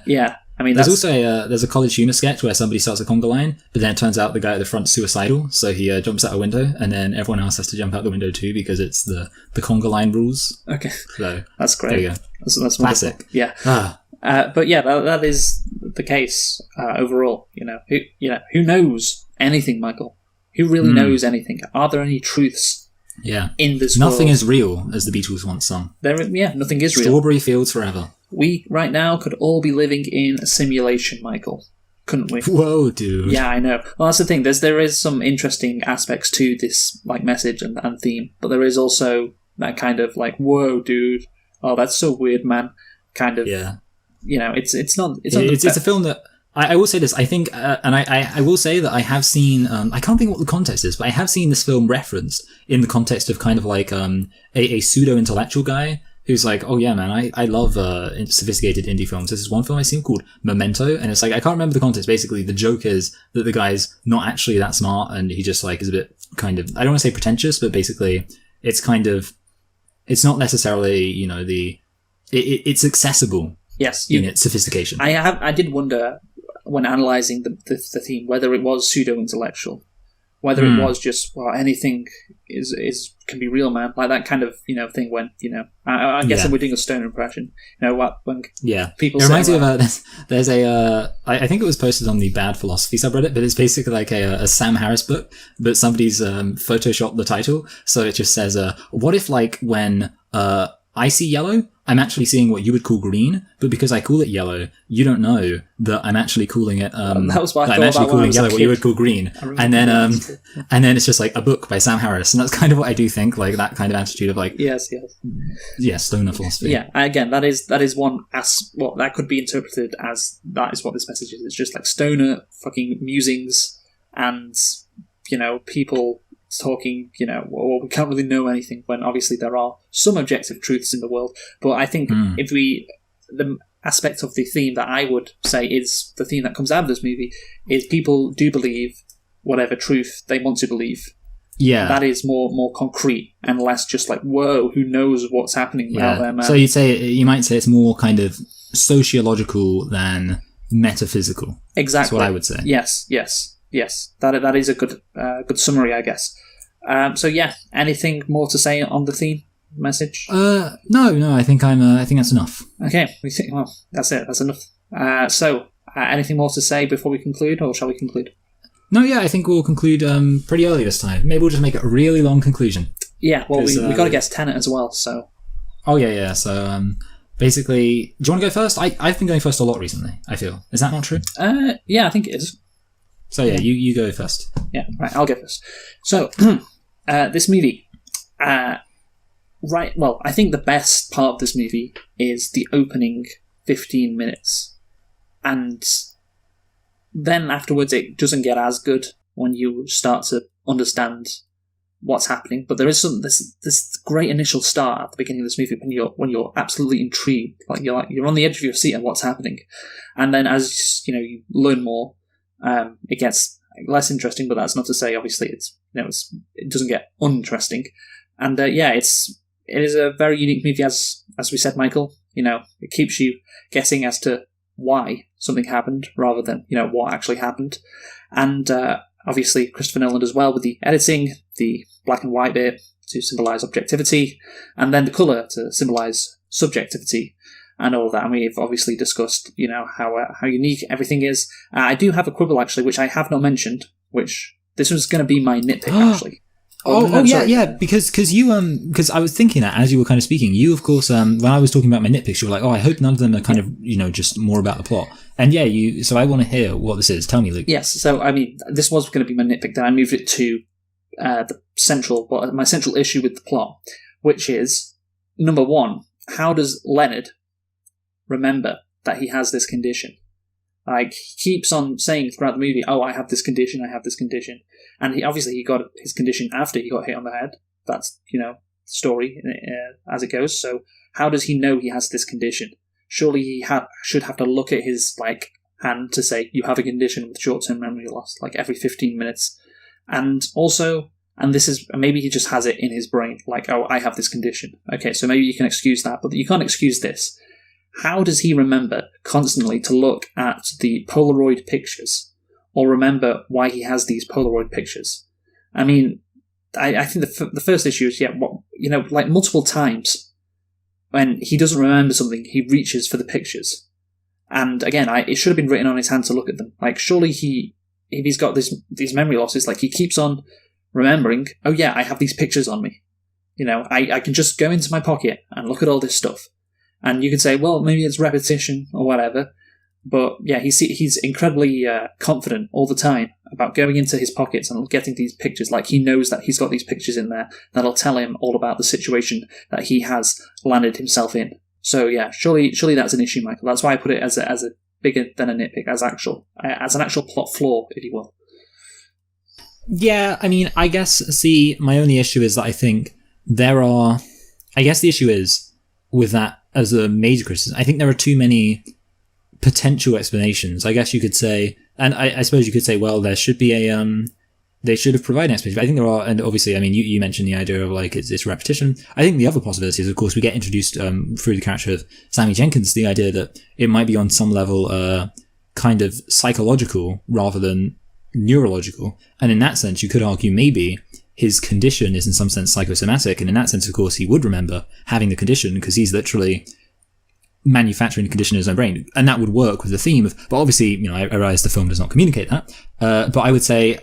Yeah. I mean, there's also there's a College Humor sketch where somebody starts a conga line, but then it turns out the guy at the front's suicidal, so he jumps out a window, and then everyone else has to jump out the window too because it's the conga line rules. Okay, so that's great. There you go. That's classic. Yeah. But yeah, that is the case overall. Who knows anything, Michael? Who really knows anything? Are there any truths? Yeah. In this nothing world? Is real, as the Beatles once sung. Nothing is real. Strawberry fields forever. We right now could all be living in a simulation, Michael. Couldn't we? Whoa, dude. Yeah, I know. Well, that's the thing. There is some interesting aspects to this message and theme, but there is also that kind of whoa, dude. Oh, that's so weird, man. Kind of. Yeah. It's not. It's a film that I will say this. I think, and I will say that I have seen. I can't think what the context is, but I have seen this film referenced in the context of kind of a pseudo intellectual guy who's like, oh yeah, man, I love sophisticated indie films. This is one film I've seen called Memento, and it's I can't remember the context. Basically, the joke is that the guy's not actually that smart, and he just is a bit kind of, I don't want to say pretentious, but basically it's kind of, it's not necessarily, it's accessible. Yes, in its sophistication. I did wonder when analysing the theme whether it was pseudo-intellectual, whether it was just anything can be real, man, like that kind of thing. When I guess we're doing a Stoner impression. When people it reminds say, me of there's I think it was posted on the Bad Philosophy subreddit, but it's basically like a Sam Harris book, but somebody's photoshopped the title, so it just says what if when I see yellow, I'm actually seeing what you would call green, but because I call it yellow, you don't know that I'm actually calling it. That was what I thought. I'm actually calling yellow what you would call green, and then it's just a book by Sam Harris, and that's kind of what I do think, that kind of attitude of yes, stoner philosophy. Yeah, again, that is one that could be interpreted as that is what this message is. It's just stoner fucking musings, and people talking, we can't really know anything, when obviously there are some objective truths in the world. But I think the aspect of the theme that I would say is the theme that comes out of this movie is people do believe whatever truth they want to believe. Yeah. That is more concrete and less just whoa, who knows what's happening out there, man. So you might say it's more kind of sociological than metaphysical. Exactly. That's what I would say. Yes. That is a good summary, I guess. So yeah, anything more to say on the theme message? No. I think that's enough. Okay, that's it. That's enough. So anything more to say before we conclude, or shall we conclude? No, yeah, I think we'll conclude pretty early this time. Maybe we'll just make it a really long conclusion. Yeah, well, we got to guess Tenet as well. So. Oh yeah. So basically, do you want to go first? I've been going first a lot recently. I feel, is that not true? Yeah, I think it is. So yeah, you go first. Yeah, right. I'll go first. So. This movie, I think the best part of this movie is the opening 15 minutes. And then afterwards it doesn't get as good when you start to understand what's happening. But there is this great initial start at the beginning of this movie when you're absolutely intrigued. You're on the edge of your seat on what's happening. And then as you learn more, it gets less interesting, but that's not to say obviously it doesn't get uninteresting. And it is a very unique movie, as we said, Michael. It keeps you guessing as to why something happened rather than what actually happened. And obviously Christopher Nolan as well, with the editing, the black and white bit to symbolise objectivity, and then the colour to symbolise subjectivity. And all of that, and we've obviously discussed, how unique everything is. I do have a quibble, actually, which I have not mentioned, which this was going to be my nitpick, actually. Yeah, because I was thinking that as you were kind of speaking, you, of course, when I was talking about my nitpicks, you were like, I hope none of them are kind of, just more about the plot. And so I want to hear what this is. Tell me, Luke. Yes, so, this was going to be my nitpick, then I moved it to my central issue with the plot, which is, number one, how does Leonard remember that he has this condition? He keeps on saying throughout the movie, I have this condition, and he got his condition after he got hit on the head. That's story as it goes. So how does he know he has this condition? Surely he should have to look at his hand to say, you have a condition with short-term memory loss, every 15 minutes. And also, maybe he just has it in his brain, I have this condition. Okay, so maybe you can excuse that, but you can't excuse this. How does he remember constantly to look at the Polaroid pictures, or remember why he has these Polaroid pictures? I think the first issue is, multiple times when he doesn't remember something, he reaches for the pictures. And again, it should have been written on his hand to look at them. Like, surely if he's got these memory losses, like, he keeps on remembering, oh yeah, I have these pictures on me. You know, I can just go into my pocket and look at all this stuff. And you can say, well, maybe it's repetition or whatever. But yeah, he's incredibly confident all the time about going into his pockets and getting these pictures. Like, he knows that he's got these pictures in there that'll tell him all about the situation that he has landed himself in. So yeah, surely that's an issue, Michael. That's why I put it as a bigger than a nitpick, as an actual plot flaw, if you will. Yeah, I mean, I guess, my only issue is that I think the issue is with that as a major criticism. I think there are too many potential explanations. I guess you could say, and I suppose you could say, well, there should be they should have provided an explanation. But I think there are, and obviously, I mean, you mentioned the idea of like it's repetition. I think the other possibility is, of course, we get introduced through the character of Sammy Jenkins, the idea that it might be on some level kind of psychological rather than neurological. And in that sense, you could argue maybe his condition is in some sense psychosomatic, and in that sense, of course, he would remember having the condition because he's literally manufacturing the condition in his own brain, and that would work with the theme of. But obviously, you know, I realize the film does not communicate that. But I would say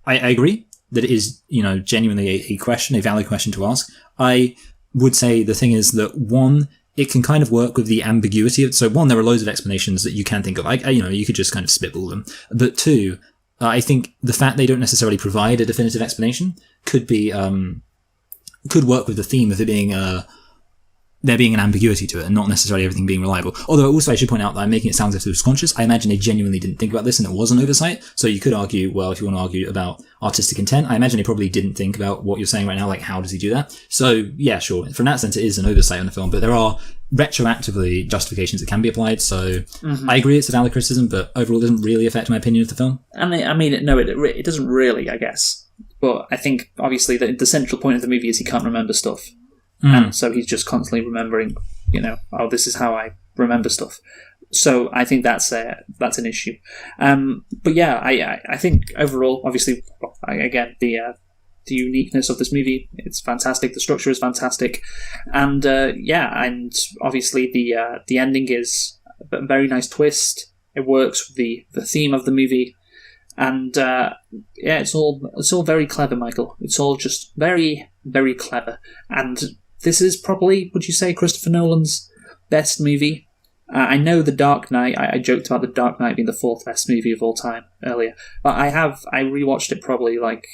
I agree that it is, you know, genuinely a valid question to ask. I would say the thing is that one, it can kind of work with the ambiguity of. So one, there are loads of explanations that you can think of. You know, you could just kind of spitball them. But two, I think the fact they don't necessarily provide a definitive explanation could work with the theme of it being there being an ambiguity to it and not necessarily everything being reliable. Although also I should point out that I'm making it sound as if it was conscious. I imagine they genuinely didn't think about this and it was an oversight. So you could argue, well, if you want to argue about artistic intent, I imagine they probably didn't think about what you're saying right now, like how does he do that? So yeah, sure. From that sense, it is an oversight on the film, but there are retroactively justifications that can be applied. So I agree it's a valid criticism, but overall it doesn't really affect my opinion of the film. I mean, no, it doesn't really, I guess. But I think obviously the central point of the movie is he can't remember stuff. And so he's just constantly remembering, you know, oh, this is how I remember stuff. So I think that's an issue. But yeah, I think overall, obviously, again, the uniqueness of this movie, it's fantastic. The structure is fantastic, and and obviously the ending is a very nice twist. It works with the theme of the movie, and it's all very clever, Michael. It's all just very, very clever, and this is probably, would you say, Christopher Nolan's best movie? I know The Dark Knight, I joked about The Dark Knight being the fourth best movie of all time earlier, but I rewatched it probably like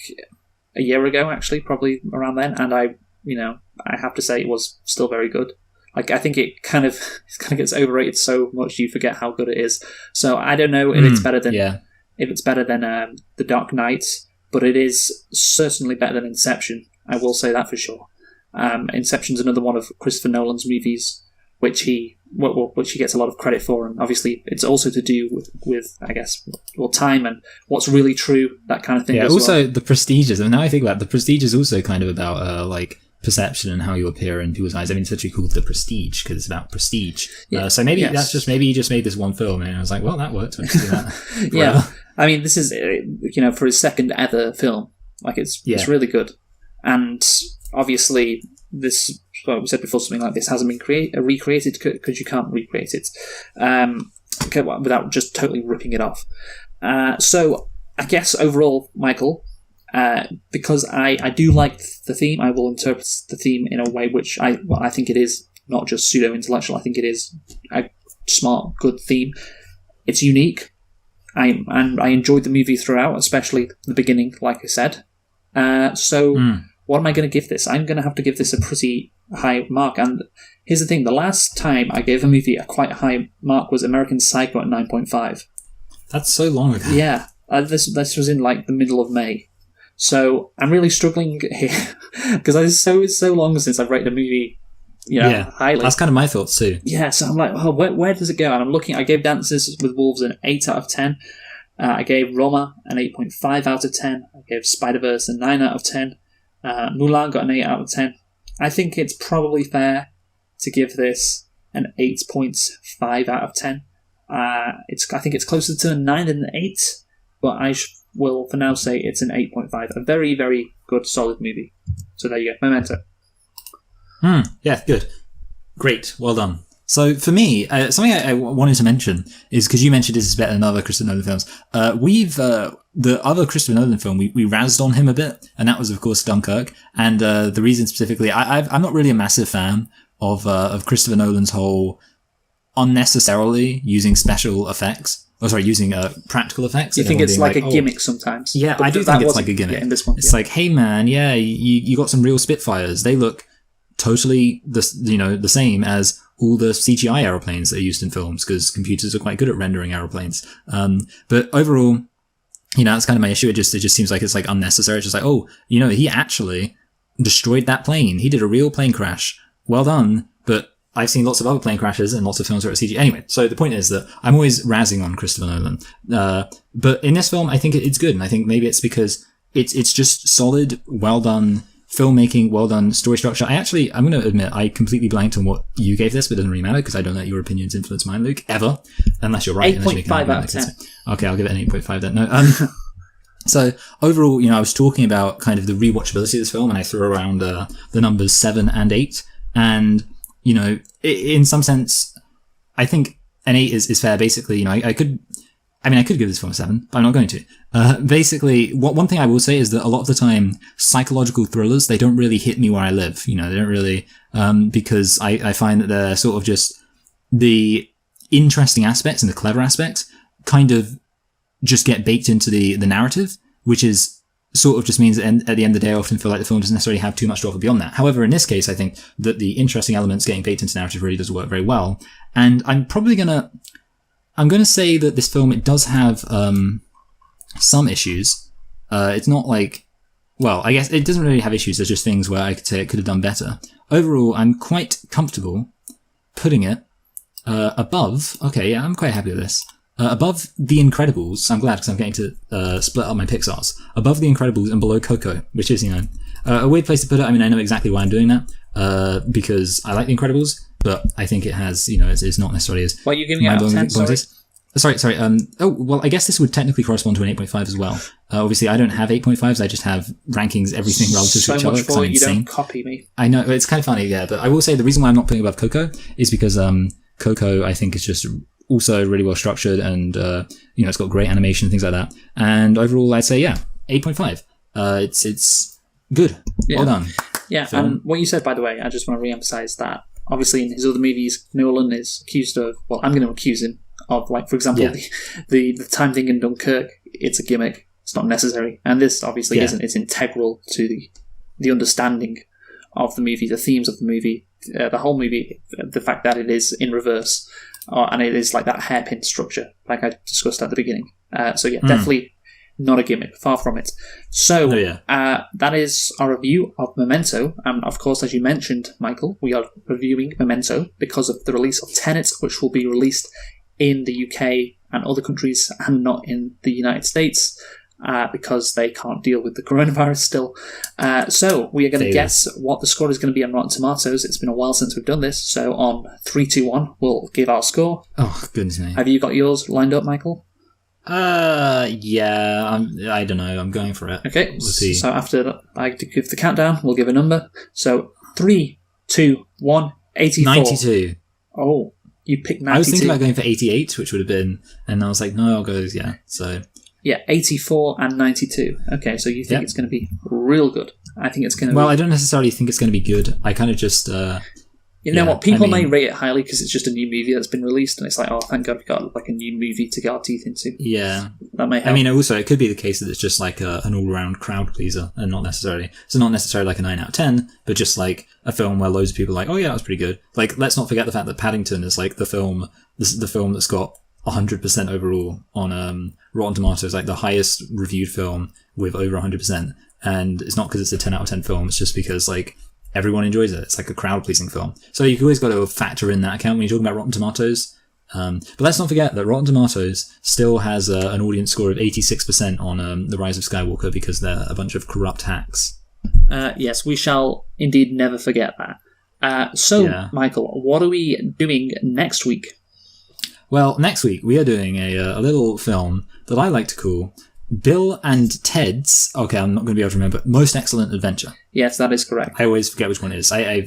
a year ago, actually, probably around then, and I have to say it was still very good. Like, I think it kind of gets overrated so much you forget how good it is. So I don't know if it's better than The Dark Knight, but it is certainly better than Inception. I will say that for sure. Inception's another one of Christopher Nolan's movies, which he gets a lot of credit for, and obviously it's also to do with I guess, well, time and what's really true, that kind of thing. Yeah, also the Prestige is, and now I think about it, the Prestige is also kind of about like perception and how you appear in people's eyes. I mean, it's literally called The Prestige because it's about prestige. Yeah. So maybe maybe he just made this one film, and I was like, well, that worked. Do that. Yeah, I mean, this is for his second ever film. Like it's really good, and obviously, this, well, we said before, something like this hasn't been recreated because you can't recreate it without just totally ripping it off. So I guess overall, Michael, because I do like the theme, I will interpret the theme in a way which I think it is not just pseudo-intellectual. I think it is a smart, good theme. It's unique. I enjoyed the movie throughout, especially the beginning, like I said. What am I going to give this? I'm going to have to give this a pretty high mark. And here's the thing. The last time I gave a movie a quite high mark was American Psycho at 9.5. That's so long ago. Yeah. This was in like the middle of May. So I'm really struggling here because it's so long since I've rated a movie, highly. That's kind of my thoughts too. Yeah, so I'm like, where does it go? And I'm looking, I gave Dances with Wolves an 8 out of 10. I gave Roma an 8.5 out of 10. I gave Spider-Verse a 9 out of 10. Mulan got an 8 out of 10. I think it's probably fair to give this an 8.5 out of 10. I think it's closer to a 9 than an 8, but I will for now say it's an 8.5. A very, very good, solid movie. So there you go. Memento. Yeah, good. Great. Well done. So for me, something I wanted to mention is because you mentioned this is better than other Christopher Nolan films. The other Christopher Nolan film, we razzed on him a bit, and that was of course Dunkirk. And the reason specifically, I'm not really a massive fan of Christopher Nolan's whole unnecessarily using special effects. Using practical effects. You think it's like a gimmick sometimes? Yeah, I do think it's like a gimmick. In this one, it's like, hey man, yeah, you got some real Spitfires. They look totally the same as all the CGI aeroplanes that are used in films because computers are quite good at rendering aeroplanes. But overall, that's kind of my issue. It just seems like it's like unnecessary. It's just like, he actually destroyed that plane. He did a real plane crash. Well done. But I've seen lots of other plane crashes and lots of films where it's CGI. Anyway, so the point is that I'm always razzing on Christopher Nolan. But in this film, I think it's good. And I think maybe it's because it's just solid, well done filmmaking, well done story structure. I'm going to admit, I completely blanked on what you gave this, but it doesn't really matter because I don't let your opinions influence mine, Luke, ever. Unless you're right. 8.5 out of 10. Okay, I'll give it an 8.5 then. No, so overall, I was talking about kind of the rewatchability of this film and I threw around the numbers 7 and 8. And, in some sense, I think an 8 is fair. Basically, I could give this film a 7, but I'm not going to. Basically, one thing I will say is that a lot of the time, psychological thrillers, they don't really hit me where I live. They don't really, because I find that they're sort of just the interesting aspects and the clever aspects kind of just get baked into the narrative, which is sort of just means that at the end of the day, I often feel like the film doesn't necessarily have too much to offer beyond that. However, in this case, I think that the interesting elements getting baked into narrative really does work very well. And I'm going to say that this film, it does have some issues. It's not like, well, I guess it doesn't really have issues. There's just things where I could say it could have done better. Overall, I'm quite comfortable putting it above. Okay, yeah, I'm quite happy with this. Above The Incredibles. I'm glad because I'm getting to split up my Pixars. Above The Incredibles and below Coco, which is, a weird place to put it. I mean, I know exactly why I'm doing that because I like The Incredibles. But I think it has, it's not necessarily as... What are you giving it out of 10, sorry? Sorry. I guess this would technically correspond to an 8.5 as well. Obviously, I don't have 8.5s. I just have rankings, everything relative to each other. So much for you don't copy me. I know, it's kind of funny, yeah. But I will say the reason why I'm not putting above Coco is because Coco, I think, is just also really well structured and, it's got great animation, things like that. And overall, I'd say, 8.5. It's good. Yeah. Well done. Yeah, film. And what you said, by the way, I just want to re-emphasize that. Obviously, in his other movies, Nolan is accused of... Well, I'm going to accuse him of, like, for example, the time thing in Dunkirk. It's a gimmick. It's not necessary. And this, obviously, isn't. It's integral to the understanding of the movie, the themes of the movie, the whole movie, the fact that it is in reverse, and it is like that hairpin structure, like I discussed at the beginning. Definitely not a gimmick. Far from it. So, that is our review of Memento. And, of course, as you mentioned, Michael, we are reviewing Memento because of the release of Tenet, which will be released in the UK and other countries and not in the United States because they can't deal with the coronavirus still. So, we are going to guess what the score is going to be on Rotten Tomatoes. It's been a while since we've done this. So, on 3, 2, 1, we'll give our score. Oh, goodness me. Have you got yours lined up, Michael? Yeah, I don't know. I'm going for it. Okay, we'll see. So after I give the countdown, we'll give a number. So 3, 2, 1, 84. 92. Oh, you picked 92. I was thinking about going for 88, which would have been, and I was like, no, I'll go, so. Yeah, 84 and 92. Okay, so you think it's going to be real good. I think it's going to Well, I don't necessarily think it's going to be good. I kind of just... You know what? People may rate it highly because it's just a new movie that's been released, and it's like, oh, thank God we got like a new movie to get our teeth into. Yeah, that may help. I mean, also it could be the case that it's just like an all-round crowd pleaser, and not necessarily like a 9 out of 10, but just like a film where loads of people are like, oh yeah, that was pretty good. Like, let's not forget the fact that Paddington is like the film that's got 100% overall on Rotten Tomatoes, like the highest reviewed film with over 100%, and it's not because it's a 10 out of 10 film. It's just because like everyone enjoys it. It's like a crowd-pleasing film. So you've always got to factor in that account when you're talking about Rotten Tomatoes. But let's not forget that Rotten Tomatoes still has an audience score of 86% on The Rise of Skywalker because they're a bunch of corrupt hacks. Yes, we shall indeed never forget that. Michael, what are we doing next week? Well, next week we are doing a little film that I like to call Bill and Ted's. Okay, I'm not going to be able to remember. Most Excellent Adventure. Yes, that is correct. I always forget which one it is. I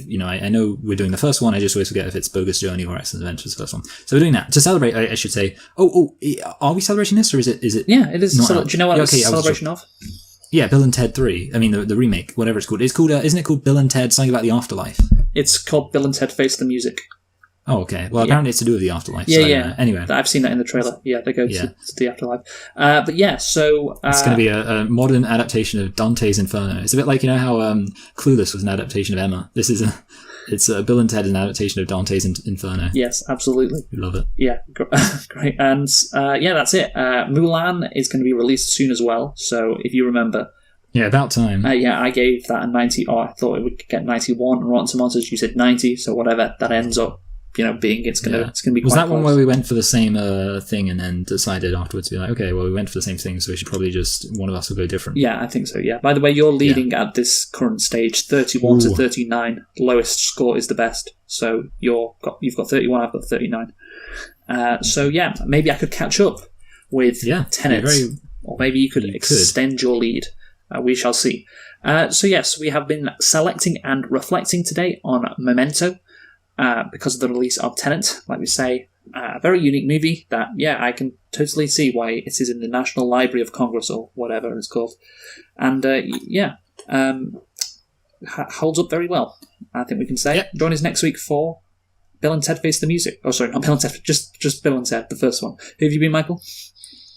know we're doing the first one. I just always forget if it's Bogus Journey or Excellent Adventure is the first one. So we're doing that to celebrate. I should say. Are we celebrating this or is it? Yeah, it is. Do you know what it's a celebration of? Yeah, Bill and Ted 3. I mean, the remake, whatever it's called. It's called. Isn't it called Bill and Ted? Something about the afterlife. It's called Bill and Ted Face the Music. Oh, okay. Well, apparently it's to do with the afterlife. Yeah, so, yeah. Anyway. I've seen that in the trailer. Yeah, they go to the afterlife. But yeah, so... it's going to be a modern adaptation of Dante's Inferno. It's a bit like, how Clueless was an adaptation of Emma. It's Bill and Ted is an adaptation of Dante's Inferno. Yes, absolutely. We love it. Yeah, great. And that's it. Mulan is going to be released soon as well. So if you remember... Yeah, about time. I gave that a 90. I thought it would get 91 on Rotten Tomatoes. You said 90, so whatever. That ends up... being it's gonna be. Was quite that close. one where we went for the same thing and then decided afterwards to be like, okay, well we went for the same thing, so we should probably just one of us will go different. Yeah, I think so. Yeah. By the way, you're leading at this current stage, 31 to 39. The lowest score is the best. So you've got 31. I've got 39. So yeah, maybe I could catch up with Tenet, or maybe you could extend your lead. We shall see. So yes, we have been selecting and reflecting today on Memento. Because of the release of Tenet, like we say, a very unique movie that, I can totally see why it is in the National Library of Congress or whatever it's called. And, holds up very well, I think we can say. Yep. Join us next week for Bill and Ted Face the Music. Oh, sorry, not Bill and Ted, just Bill and Ted, the first one. Who have you been, Michael?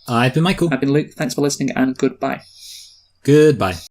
I've been Michael. I've been Luke. Thanks for listening and goodbye. Goodbye.